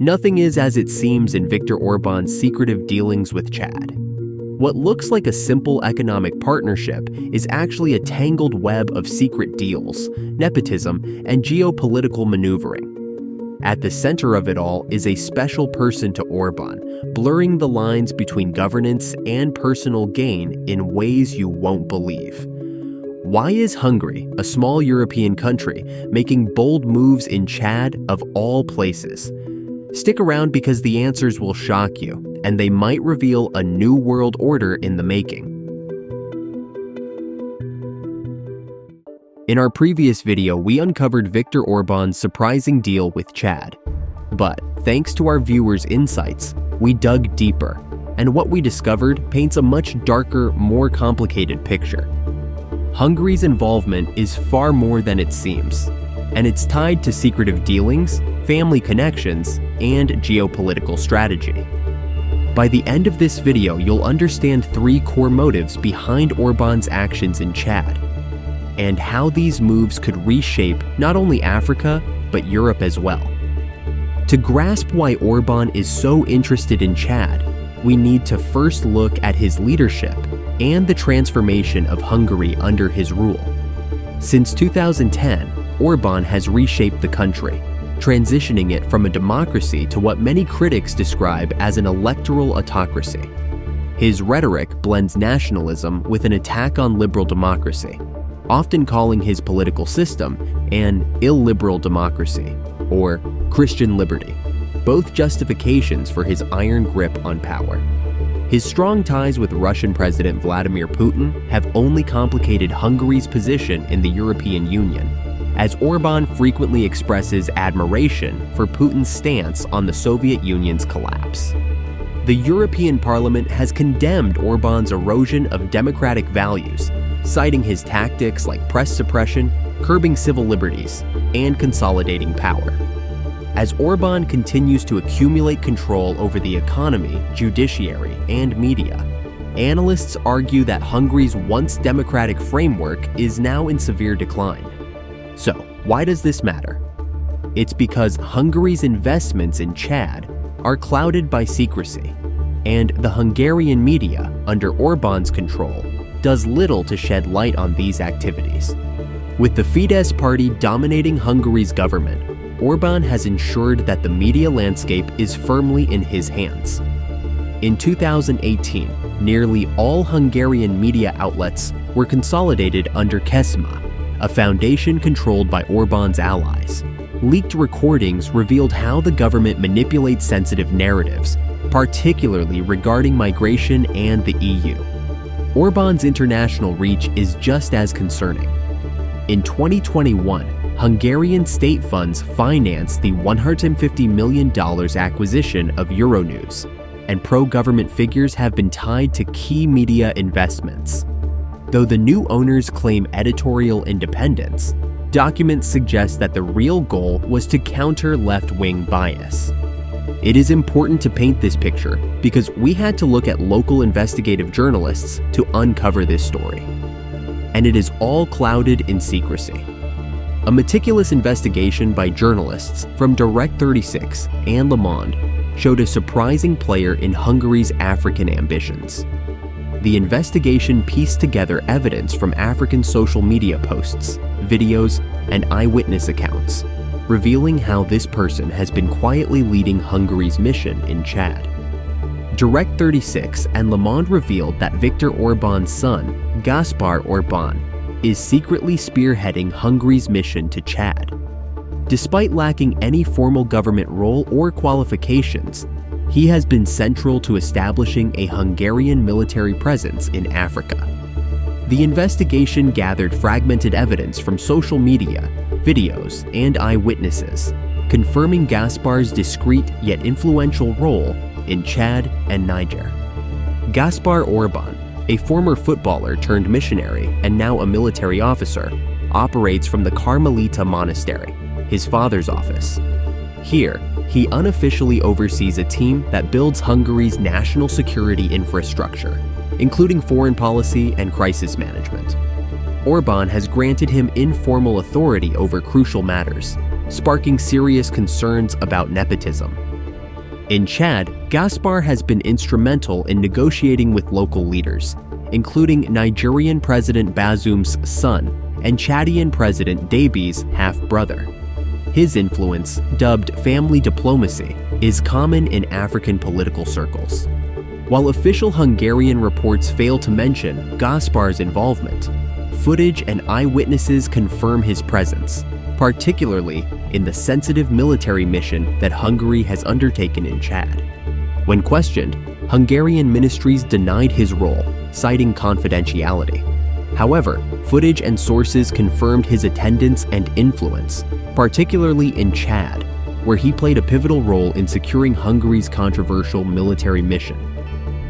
Nothing is as it seems in Viktor Orban's secretive dealings with Chad. What looks like a simple economic partnership is actually a tangled web of secret deals, nepotism, and geopolitical maneuvering. At the center of it all is a special person to Orban, blurring the lines between governance and personal gain in ways you won't believe. Why is Hungary, a small European country, making bold moves in Chad of all places? Stick around because the answers will shock you, and they might reveal a new world order in the making. In our previous video, we uncovered Viktor Orban's surprising deal with Chad. But thanks to our viewers' insights, we dug deeper, and what we discovered paints a much darker, more complicated picture. Hungary's involvement is far more than it seems, and it's tied to secretive dealings, family connections, and geopolitical strategy. By the end of this video, you'll understand 3 core motives behind Orban's actions in Chad, and how these moves could reshape not only Africa, but Europe as well. To grasp why Orban is so interested in Chad, we need to first look at his leadership and the transformation of Hungary under his rule. Since 2010, Orban has reshaped the country, transitioning it from a democracy to what many critics describe as an electoral autocracy. His rhetoric blends nationalism with an attack on liberal democracy, often calling his political system an illiberal democracy, or Christian liberty, both justifications for his iron grip on power. His strong ties with Russian President Vladimir Putin have only complicated Hungary's position in the European Union, as Orban frequently expresses admiration for Putin's stance on the Soviet Union's collapse. The European Parliament has condemned Orban's erosion of democratic values, citing his tactics like press suppression, curbing civil liberties, and consolidating power. As Orban continues to accumulate control over the economy, judiciary, and media, analysts argue that Hungary's once democratic framework is now in severe decline. So, why does this matter? It's because Hungary's investments in Chad are clouded by secrecy, and the Hungarian media, under Orban's control, does little to shed light on these activities. With the Fidesz party dominating Hungary's government, Orban has ensured that the media landscape is firmly in his hands. In 2018, nearly all Hungarian media outlets were consolidated under Kesma, a foundation controlled by Orban's allies. Leaked recordings revealed how the government manipulates sensitive narratives, particularly regarding migration and the EU. Orban's international reach is just as concerning. In 2021, Hungarian state funds financed the $150 million acquisition of Euronews, and pro-government figures have been tied to key media investments. Though the new owners claim editorial independence, documents suggest that the real goal was to counter left-wing bias. It is important to paint this picture because we had to look at local investigative journalists to uncover this story. And it is all clouded in secrecy. A meticulous investigation by journalists from Direct36 and Le Monde showed a surprising player in Hungary's African ambitions. The investigation pieced together evidence from African social media posts, videos, and eyewitness accounts, revealing how this person has been quietly leading Hungary's mission in Chad. Direct36 and Le Monde revealed that Viktor Orban's son, Gaspar Orban, is secretly spearheading Hungary's mission to Chad. Despite lacking any formal government role or qualifications, he has been central to establishing a Hungarian military presence in Africa. The investigation gathered fragmented evidence from social media, videos, and eyewitnesses, confirming Gaspar's discreet yet influential role in Chad and Niger. Gaspar Orban, a former footballer turned missionary and now a military officer, operates from the Carmelita Monastery, his father's office. Here, he unofficially oversees a team that builds Hungary's national security infrastructure, including foreign policy and crisis management. Orban has granted him informal authority over crucial matters, sparking serious concerns about nepotism. In Chad, Gaspar has been instrumental in negotiating with local leaders, including Nigerian President Bazoum's son and Chadian President Déby's half-brother. His influence, dubbed family diplomacy, is common in African political circles. While official Hungarian reports fail to mention Gaspar's involvement, footage and eyewitnesses confirm his presence, particularly in the sensitive military mission that Hungary has undertaken in Chad. When questioned, Hungarian ministries denied his role, citing confidentiality. However, footage and sources confirmed his attendance and influence, particularly in Chad, where he played a pivotal role in securing Hungary's controversial military mission.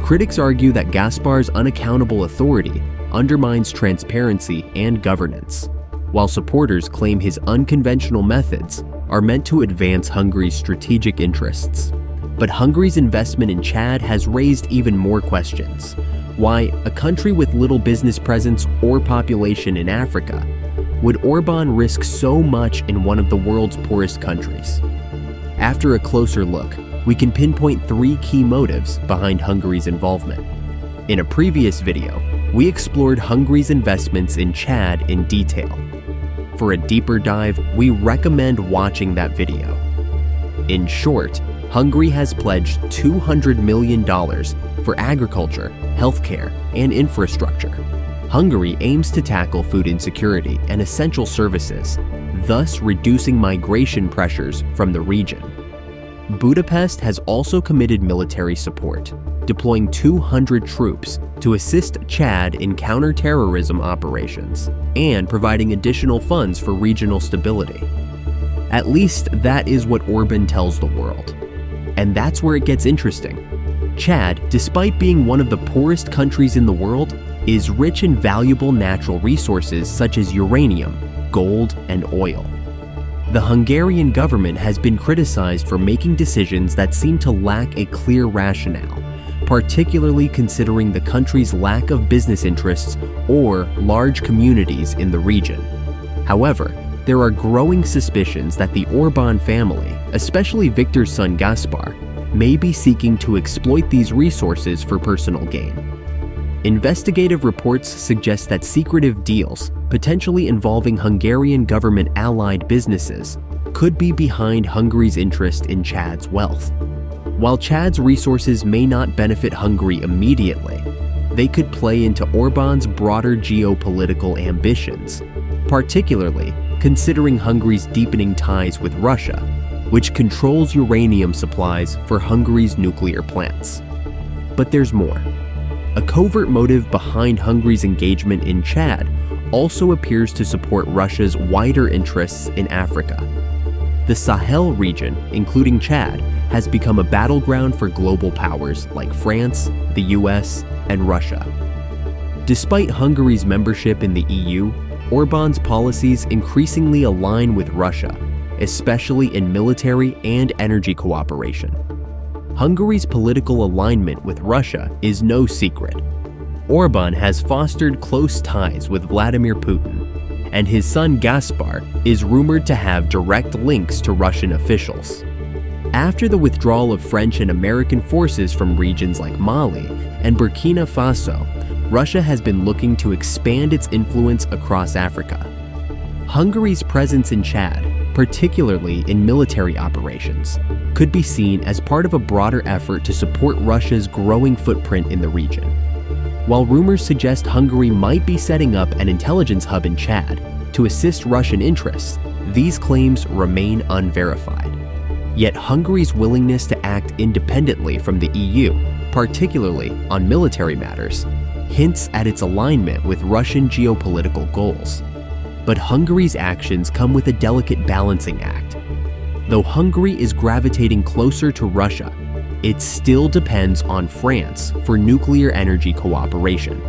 Critics argue that Gaspar's unaccountable authority undermines transparency and governance, while supporters claim his unconventional methods are meant to advance Hungary's strategic interests. But Hungary's investment in Chad has raised even more questions. Why, a country with little business presence or population in Africa, would Orbán risk so much in one of the world's poorest countries? After a closer look, we can pinpoint 3 key motives behind Hungary's involvement. In a previous video, we explored Hungary's investments in Chad in detail. For a deeper dive, we recommend watching that video. In short, Hungary has pledged $200 million for agriculture, healthcare, and infrastructure. Hungary aims to tackle food insecurity and essential services, thus reducing migration pressures from the region. Budapest has also committed military support, deploying 200 troops to assist Chad in counter-terrorism operations and providing additional funds for regional stability. At least that is what Orbán tells the world. And that's where it gets interesting. Chad, despite being one of the poorest countries in the world, is rich in valuable natural resources such as uranium, gold, and oil. The Hungarian government has been criticized for making decisions that seem to lack a clear rationale, particularly considering the country's lack of business interests or large communities in the region. However, there are growing suspicions that the Orbán family, especially Viktor's son Gaspar, may be seeking to exploit these resources for personal gain. Investigative reports suggest that secretive deals, potentially involving Hungarian government-allied businesses, could be behind Hungary's interest in Chad's wealth. While Chad's resources may not benefit Hungary immediately, they could play into Orbán's broader geopolitical ambitions, particularly considering Hungary's deepening ties with Russia, which controls uranium supplies for Hungary's nuclear plants. But there's more. A covert motive behind Hungary's engagement in Chad also appears to support Russia's wider interests in Africa. The Sahel region, including Chad, has become a battleground for global powers like France, the US, and Russia. Despite Hungary's membership in the EU, Orbán's policies increasingly align with Russia, especially in military and energy cooperation. Hungary's political alignment with Russia is no secret. Orbán has fostered close ties with Vladimir Putin, and his son Gaspar is rumored to have direct links to Russian officials. After the withdrawal of French and American forces from regions like Mali and Burkina Faso, Russia has been looking to expand its influence across Africa. Hungary's presence in Chad, particularly in military operations, could be seen as part of a broader effort to support Russia's growing footprint in the region. While rumors suggest Hungary might be setting up an intelligence hub in Chad to assist Russian interests, these claims remain unverified. Yet Hungary's willingness to act independently from the EU, particularly on military matters, hints at its alignment with Russian geopolitical goals. But Hungary's actions come with a delicate balancing act. Though Hungary is gravitating closer to Russia, it still depends on France for nuclear energy cooperation.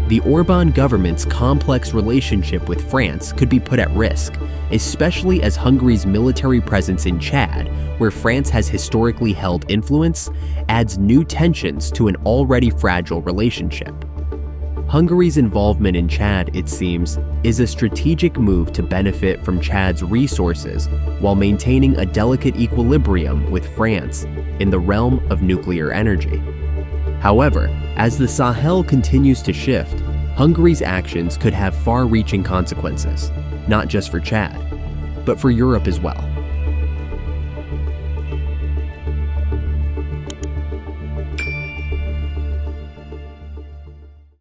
The Orbán government's complex relationship with France could be put at risk, especially as Hungary's military presence in Chad, where France has historically held influence, adds new tensions to an already fragile relationship. Hungary's involvement in Chad, it seems, is a strategic move to benefit from Chad's resources while maintaining a delicate equilibrium with France in the realm of nuclear energy. However, as the Sahel continues to shift, Hungary's actions could have far-reaching consequences, not just for Chad, but for Europe as well.